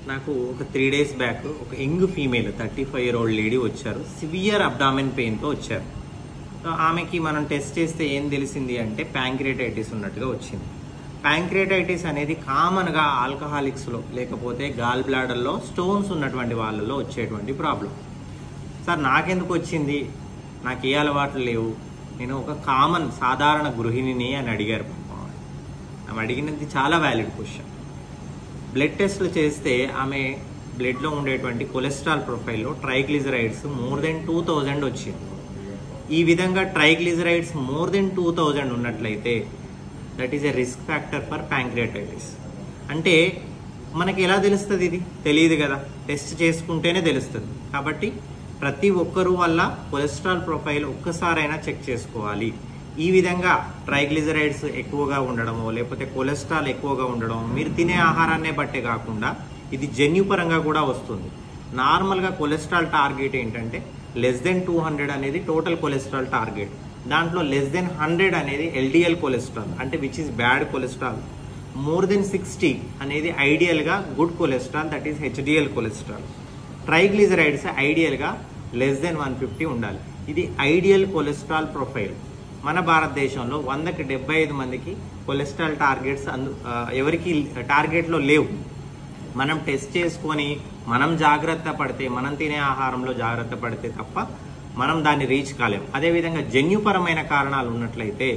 నాకు ఒక 3 days back ఒక యంగ్ ఫీమేల్ 35-year-old లేడీ వచ్చారు. సివియర్ అబ్డామిన్ పెయిన్తో వచ్చారు. సో ఆమెకి మనం టెస్ట్ చేస్తే ఏం తెలిసింది అంటే ప్యాంక్రియాటైటిస్ ఉన్నట్టుగా వచ్చింది. ప్యాంక్రియాటైటిస్ అనేది కామన్గా ఆల్కహాలిక్స్లో లేకపోతే గాల్ బ్లాడర్లో స్టోన్స్ ఉన్నటువంటి వాళ్ళలో వచ్చేటువంటి ప్రాబ్లం. సార్ నాకెందుకు వచ్చింది, నాకు ఏ అలవాట్లు లేవు, నేను ఒక సాధారణ గృహిణిని అని అడిగారు. ఆమె అడిగినది చాలా వ్యాలిడ్ క్వశ్చన్. బ్లడ్ టెస్ట్లు చేస్తే ఆమె బ్లడ్లో ఉండేటువంటి కొలెస్ట్రాల్ ప్రొఫైల్లో ట్రైగ్లిజరైడ్స్ మోర్ దెన్ 2000 వచ్చింది. ఈ విధంగా ట్రైగ్లిజరైడ్స్ మోర్ దెన్ 2000 ఉన్నట్లయితే that is a risk factor for pancreatitis. అంటే మనకి ఎలా తెలుస్తుంది? ఇది తెలియదు కదా, టెస్ట్ చేసుకుంటేనే తెలుస్తుంది. కాబట్టి ప్రతి ఒక్కరూ వల్ల కొలెస్ట్రాల్ ప్రొఫైల్ ఒక్కసారైనా చెక్ చేసుకోవాలి. ఈ విధంగా ట్రైగ్లిజరైడ్స్ ఎక్కువగా ఉండడమో లేకపోతే కొలెస్ట్రాల్ ఎక్కువగా ఉండడం మీరు తినే ఆహారాన్నే బట్టే కాకుండా ఇది జన్యుపరంగా కూడా వస్తుంది. నార్మల్గా కొలెస్ట్రాల్ టార్గెట్ ఏంటంటే లెస్ దెన్ 200 అనేది టోటల్ కొలెస్ట్రాల్ టార్గెట్. దాంట్లో లెస్ దెన్ 100 అనేది ఎల్డిఎల్ కొలెస్ట్రాల్ అంటే which is bad cholesterol. More than 60 అనేది ఐడియల్గా good cholesterol that is HDL cholesterol. Triglycerides ఐడియల్గా లెస్ దెన్ 150 ఉండాలి. ఇది ఐడియల్ కొలెస్ట్రాల్ ప్రొఫైల్. మన భారతదేశంలో 100కి 75 మందికి కొలెస్ట్రాల్ టార్గెట్స్ ఎవరికి టార్గెట్లో లేవు. మనం టెస్ట్ చేసుకొని మనం జాగ్రత్త పడితే, మనం తినే ఆహారంలో జాగ్రత్త పడితే తప్ప మనం దాన్ని రీచ్ కాలేం. అదేవిధంగా జన్యుపరమైన కారణాలు ఉన్నట్లయితే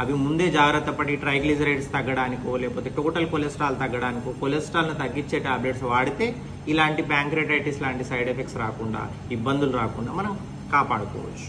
అవి ముందే జాగ్రత్త పడి ట్రైగ్లిజరైడ్స్ తగ్గడానికో లేకపోతే టోటల్ కొలెస్ట్రాల్ తగ్గడానికో కొలెస్ట్రాల్ను తగ్గించే టాబ్లెట్స్ వాడితే ఇలాంటి ప్యాంక్రియాటైటిస్ లాంటి సైడ్ ఎఫెక్ట్స్ రాకుండా, ఇబ్బందులు రాకుండా మనం కాపాడుకోవచ్చు.